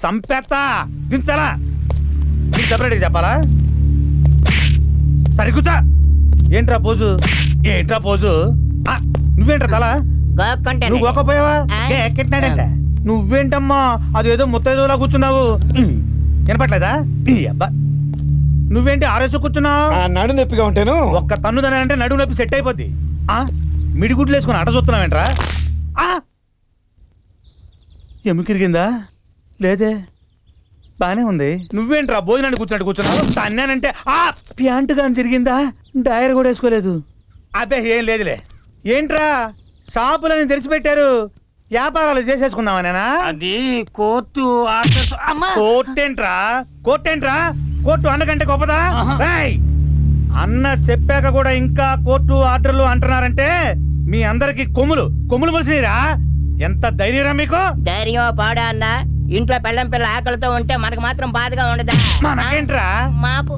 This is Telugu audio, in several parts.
చంపేస్తా దించాలా నీకు సెపరేట్గా చెప్పాలా సరే కూర్చో ఏంట్రా పోజు ఏంట్రా పోజు నువ్వేంట్రా తల నువ్వు గోకపోయావా ఎక్కెట్టినాడంట నువ్వేంటమ్మా అదేదో ముత్తైదులా కూర్చున్నావు వినపట్లేదా అబ్బా నువ్వేంటి ఆరేసు కూర్చున్నావు నడు నొప్పిగా ఉంటాను ఒక్క తన్నుదనే అంటే నడువు నొప్పి సెట్ అయిపోద్ది మిడిగుడ్లు వేసుకుని అట చూస్తున్నావేంట్రా ఎముకిరిగిందా లేదే బానే ఉంది నువ్వేంట్రా భోజనాన్ని కూర్చున్నట్టు కూర్చున్నావు తన్నానంటే ప్యాంటు కానీ తిరిగిందా డైర్ కూడా వేసుకోలేదు అబ్బే ఏం లేదులే ఏంట్రా షాపులని తెరిచిపెట్టారు వ్యాపారాలు చేసేసుకుందామనేనా అది కోర్టు ఆర్డర్స్ కోర్టేంట్రా కోర్టు అన్నకంటే గొప్పదా రేయ్ అన్న చెప్పాక కూడా ఇంకా కోర్టు ఆర్డర్లు అంటున్నారంటే మీ అందరికి కొమ్ములు మొలిసినరా ఎంత ధైర్యరా మీకు ధైర్యం పాడా అన్న ఇంట్లో పెళ్ళం పిల్ల ఆకలితో ఉంటే మనకు మాత్రం బాధగా ఉండదా మనకేంట్రా మాకు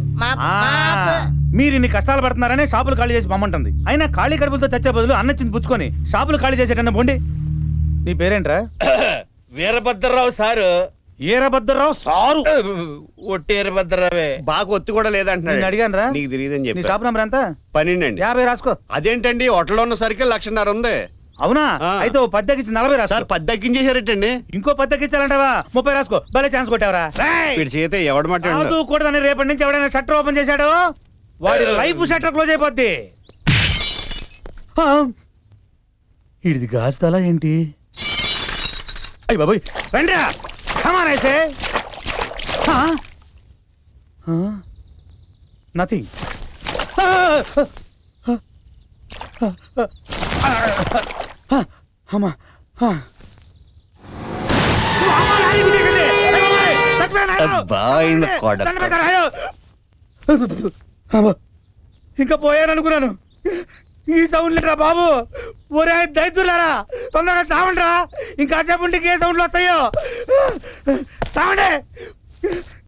మీరు ఇన్ని కష్టాలు పడుతున్నారని షాపులు ఖాళీ చేసి పంమంటుంది అయినా ఖాళీ కడుపులతో చచ్చే బదులు అన్న చింది పుచ్చుకొని షాపులు ఖాళీ చేసేటన్నా బోండి నీ పేరేంట్రా వీరభద్రరావు సారు ఈరభద్రరావు సారు ఒట్టి వీరభద్రరావే బాగా ఒత్తి కూడా లేదంటున్నాడు అడిగాను రా నీకు తెలియదని నీ చెప్పి షాప్ నంబర్ ఎంత 12 అండి 50 రాసుకో అదేంటండి హోటల్లో ఉన్న సరికి 1,50,000 ఉంది అవునా అయితే 10 తగ్గించి 40 రాసుకో సార్ 10 తగ్గించేశారటండి ఇంకో 10 తగ్గించాలంటావా 30 రాసుకో భలే ఛాన్స్ కొట్టావరా వీడి చేత ఎవడ మాట కూడదని రేపటి నుంచి ఎవడైనా షట్టర్ ఓపెన్ చేశాడు వాడి లైఫ్ షట్టర్ క్లోజ్ అయిపోద్ది ఇడిది గాజుతాలా ఏంటి అయ్య బాబోయ్ రండిరా కమానేసే నథింగ్ అమ్మా ఇంకా పోయాననుకున్నాను ఈ సౌండ్ లేట్రా బాబు ఒరే దైతులారా తొందరగా సావండ్రా ఇంకాసేపు ఉంటే ఏ సౌండ్లు వస్తాయో సావండే